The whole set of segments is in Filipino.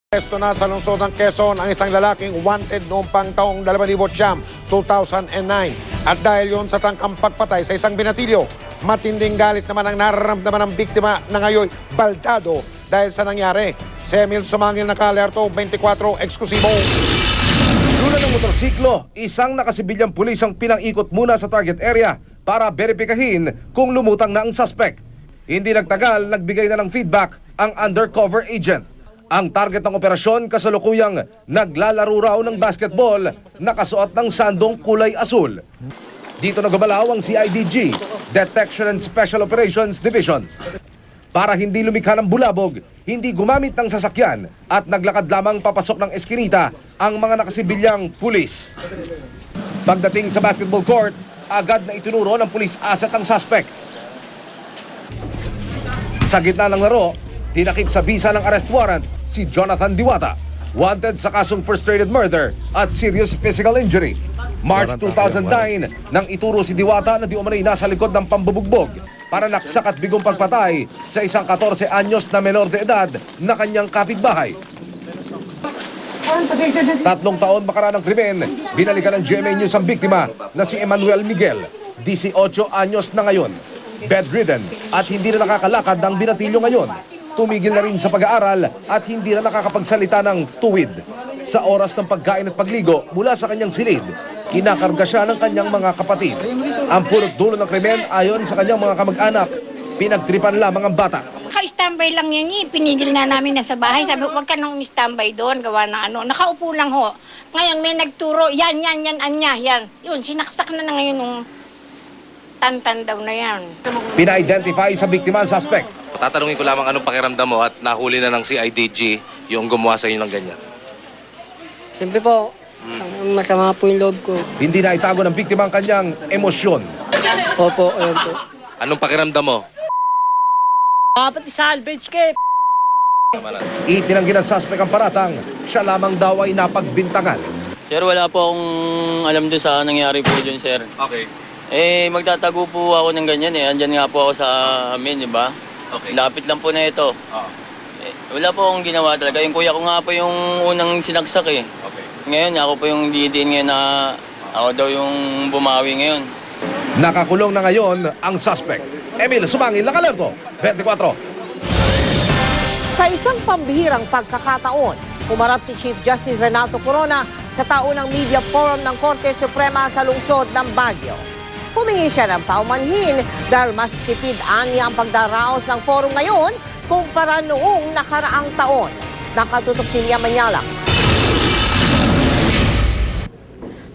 Esto na sa lungsod ng Quezon ang isang lalaking wanted noong pang taong 2009. At dahil yon sa tangkang pagpatay sa isang binatilyo, matinding galit naman ang nararamdaman ng biktima na ngayon baldado dahil sa nangyari. Si Emil Sumangil naka-alerto, 24, eksklusibo. Lula ng motorsiklo, isang nakasibilyang pulis ang pinang-ikot muna sa target area para beripikahin kung lumutang na ang suspect. Hindi nagtagal, nagbigay na ng feedback ang undercover agent. Ang target ng operasyon kasalukuyang naglalaro raw ng basketball, nakasuot ng sandong kulay asul. Dito nagabalaw ang CIDG, Detection and Special Operations Division. Para hindi lumikha ng bulabog, hindi gumamit ng sasakyan at naglakad lamang papasok ng eskinita ang mga nakasibilyang pulis. Pagdating sa basketball court, agad na itinuro ng pulis asset ang suspect. Sa gitna ng laro, tinakip sa bisa ng arrest warrant si Jonathan Diwata, wanted sa kasong frustrated murder at serious physical injury. March 2009, nang ituro si Diwata na di umanay nasa likod ng pambubugbog para naksak at bigong pagpatay sa isang 14 anyos na menor de edad na kanyang kapitbahay. 3 taon makaraan ng krimen, binalikan ng GMA News ang biktima na si Emmanuel Miguel, 18 anyos na ngayon. Bedridden at hindi na nakakalakad ng binatilyo ngayon. Tumigil na rin sa pag-aaral at hindi na nakakapagsalita ng tuwid. Sa oras ng pagkain at pagligo mula sa kanyang silid, kinakarga siya ng kanyang mga kapatid. Ang pulot dulo ng krimen ayon sa kanyang mga kamag-anak, pinagtripan lamang ang bata. Naka-standby lang yan eh. Pinigil na namin na sa bahay. Sabi, huwag ka nang standby doon. Gawa ng ano. Nakaupo lang ho. Ngayon may nagturo. Yan, anya, yan. Yun, sinaksak na ngayon nung tantan daw na yan. Pina-identify sa biktima ang suspect. Tatanungin ko lamang anong pakiramdam mo at nahuli na ng CIDG yung gumawa sa inyo ng ganyan. Siyempre po, masama po yung loob ko. Hindi na itago ng biktima ang kanyang emosyon. Opo, ayun po. Anong pakiramdam mo? Dapat i-salvage ka. Itinanggi ng suspect ang paratang, siya lamang daw ay napagbintangan. Sir, wala po akong alam doon sa nangyari po dyan, sir. Okay. Magtatago po ako ng ganyan eh. Andyan nga po ako sa amin, di ba? Okay. Lapit lang po na ito. Wala po akong ginawa talaga. Yung kuya ko nga po yung unang sinaksak eh. Okay. Ngayon, ako po yung didiin ngayon na ako daw yung bumawi ngayon. Nakakulong na ngayon ang suspect. Emil Sumangil, naka-alerto, 24. Sa isang pambihirang pagkakataon, humarap si Chief Justice Renato Corona sa taunang media forum ng Korte Suprema sa lungsod ng Baguio. Humingi siya ng paumanhin dahil mas tipid anya ang pagdaraos ng forum ngayon kumpara noong nakaraang taon. Nakatutok si Nia Manyalang.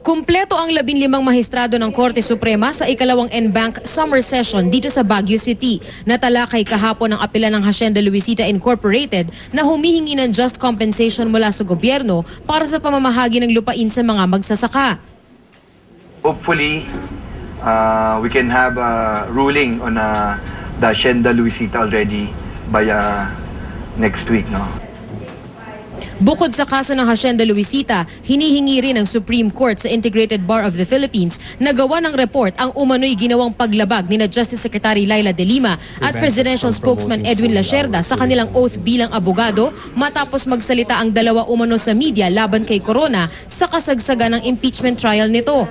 Kumpleto ang 15 mahistrado ng Korte Suprema sa ikalawang en-banc summer session dito sa Baguio City. Natalakay kahapon ang apela ng Hacienda Luisita Incorporated na humihingi ng just compensation mula sa gobyerno para sa pamamahagi ng lupain sa mga magsasaka. Hopefully, we can have a ruling on the Hacienda Luisita already by next week, no? Bukod sa kaso ng Hacienda Luisita, hinihingi rin ng Supreme Court sa Integrated Bar of the Philippines na gawa ng report ang umano'y ginawang paglabag ni Justice Secretary Laila De Lima at Presidential Spokesman Edwin Lacerda sa kanilang oath bilang abogado matapos magsalita ang dalawa umano sa media laban kay Corona sa kasagsagan ng impeachment trial nito.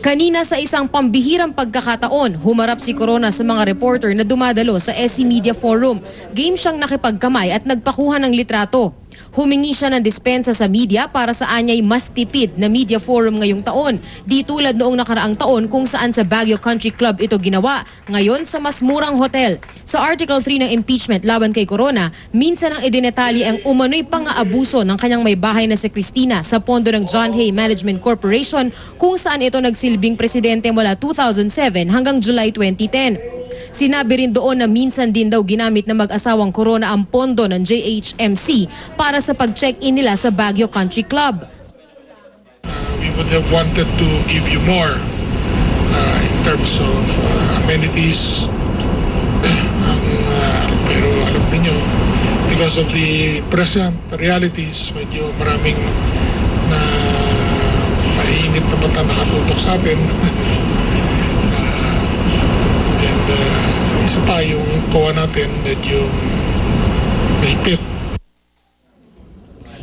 Kanina sa isang pambihirang pagkakataon, humarap si Corona sa mga reporter na dumadalo sa SC Media Forum. Game siyang nakipagkamay at nagpakuha ng litrato. Humingi siya ng dispensa sa media para sa anyay mas tipid na media forum ngayong taon. Di tulad noong nakaraang taon kung saan sa Baguio Country Club ito ginawa, ngayon sa mas murang hotel. Sa Article 3 ng impeachment laban kay Corona, minsan ang idinetali ang umano'y pang-aabuso ng kanyang may bahay na si Cristina sa pondo ng John Hay Management Corporation kung saan ito nagsilbing presidente mula 2007 hanggang July 2010. Sinabi rin doon na minsan din daw ginamit na mag-asawang Corona ang pondo ng JHMC para sa pag-check-in nila sa Baguio Country Club. We would have wanted to give you more in terms of amenities. Pero alam niyo, because of the present realities, medyo maraming na mainit na mata nakatutok sa atin. And isa pa yung kuha natin medyo mahigpit.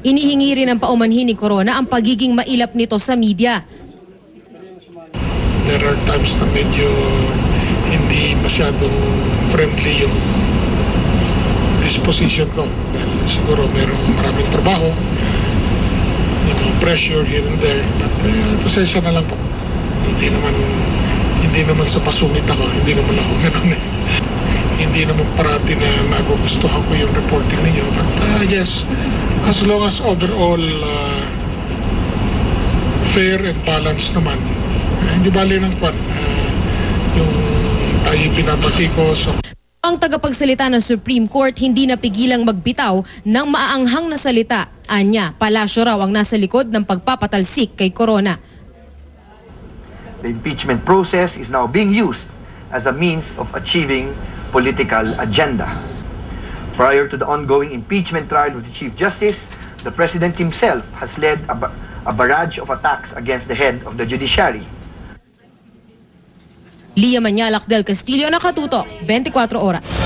Inihingi rin ng paumanhin ni Corona ang pagiging mailap nito sa media. There are times na medyo hindi masyadong friendly yung disposition ko. Dahil siguro maraming trabaho, may mga pressure here and there. But pasensya na lang po. Hindi naman sa pasungit ako, hindi naman ako gano'n eh. Hindi naman parati na nagugustuhan ko yung reporting ninyo. But yes, as long as overall fair and balanced naman, hindi bali ng yung tayo binabati ko sa... Ang tagapagsalita ng Supreme Court hindi napigilang magbitaw ng maaanghang na salita. Anya, palasyo raw ang nasa likod ng pagpapatalsik kay Corona. The impeachment process is now being used as a means of achieving political agenda. Prior to the ongoing impeachment trial of the Chief Justice, the President himself has led a barrage of attacks against the head of the judiciary. Lia Manyalak del Castillo, Nakatuto, 24 Oras.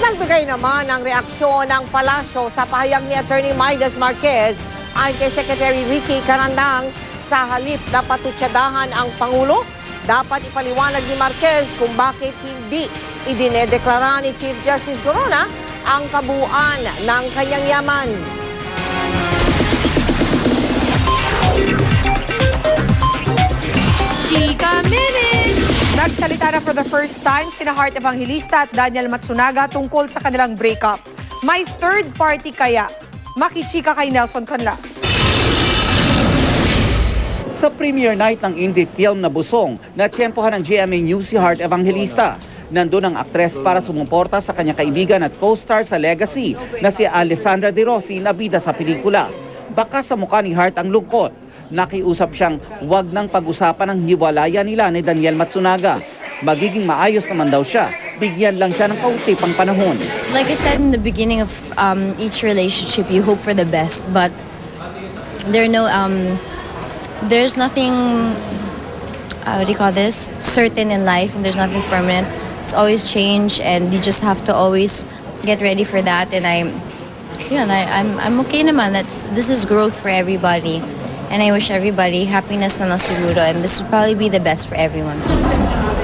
Nagbigay naman ng reaksyon ng palasyo sa pahayag ni Attorney Maidas Marquez ayon kay Secretary Ricky Carandang. Sa halip na patutsadahan ang Pangulo, dapat ipaliwanag ni Marquez kung bakit hindi idinedeklara ni Chief Justice Corona ang kabuuan ng kanyang yaman. Chika Minute! Nagsalita na for the first time sina Heart Evangelista at Daniel Matsunaga tungkol sa kanilang breakup. May third party kaya? Makichika kay Nelson Canlas. Sa premiere night ng indie film na Busong, natsyempohan ng GMA News si Heart Evangelista. Nandun ang aktres para sumuporta sa kanyang kaibigan at co-star sa Legacy na si Alessandra De Rossi na bida sa pelikula. Baka sa mukha ni Heart ang lungkot. Nakiusap siyang wag nang pag-usapan ang hiwalayan nila ni Daniel Matsunaga. Magiging maayos naman daw siya. Bigyan lang siya ng kaunti pang panahon. Like I said in the beginning of each relationship, you hope for the best, but there's nothing, certain in life, and there's nothing permanent. It's always change, and you just have to always get ready for that. And I'm okay naman. This is growth for everybody, and I wish everybody happiness na siguro, and this will probably be the best for everyone.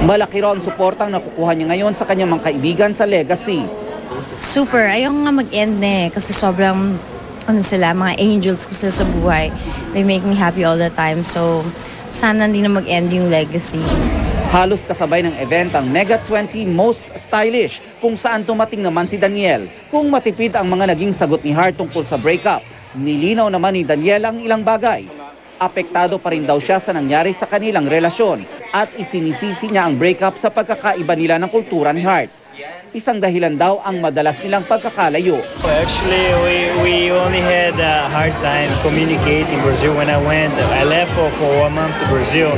Malaki raw ang suportang nakukuha niya ngayon sa kanyang mga kaibigan sa Legacy. Super. Ayaw nga mag-end na kasi sobrang mga angels ko sila sa buhay. They make me happy all the time. So, sana hindi na mag-end yung Legacy. Halos kasabay ng event ang Mega 20 Most Stylish kung saan tumating naman si Daniel. Kung matipid ang mga naging sagot ni Heart tungkol sa breakup, nilinaw naman ni Daniel ang ilang bagay. Apektado pa rin daw siya sa nangyari sa kanilang relasyon at isinisisi niya ang breakup sa pagkakaiba nila ng kultura ni Heart. Isang dahilan daw ang madalas nilang pagkakalayo. Actually, we only had a hard time communicating in Brazil when I went. I left for 1 month to Brazil.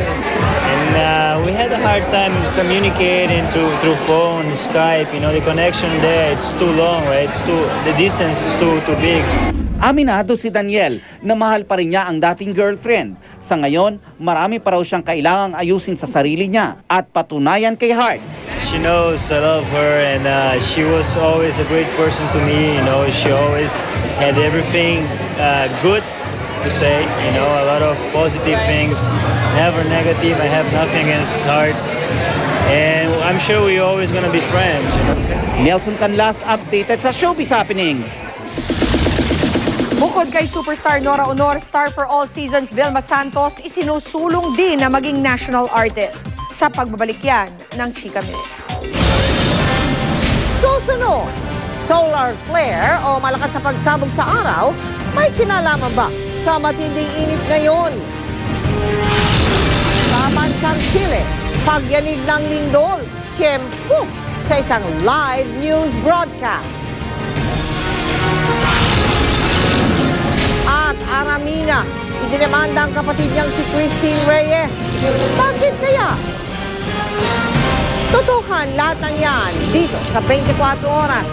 And we had a hard time communicating through phone, Skype. You know, the connection there, it's too long, right? The distance is too big. Aminado si Daniel na mahal pa rin niya ang dating girlfriend. Sa ngayon, marami pa raw siyang kailangang ayusin sa sarili niya at patunayan kay Heart. She knows I love her, and she was always a great person to me. You know, she always had everything good to say. You know, a lot of positive things, never negative. I have nothing against Heart, and I'm sure we're always gonna be friends. You know? Nelson Canlas, updated sa Showbiz Happenings. Bukod kay superstar Nora Honor, star for all seasons Vilma Santos, isinusulong din na maging national artist. Sa pagbabalik yan ng Chika Minute. Susunod, solar flare o malakas na pagsabog sa araw, may kinalaman ba sa matinding init ngayon? Sa bansang Chile, pagyanig ng lindol, tiyempo sa isang live news broadcast. At Aramina, idinimanda ang kapatid niyang si Christine Reyes. Bakit kaya? Tutukan lahat ng yan dito sa 24 Oras.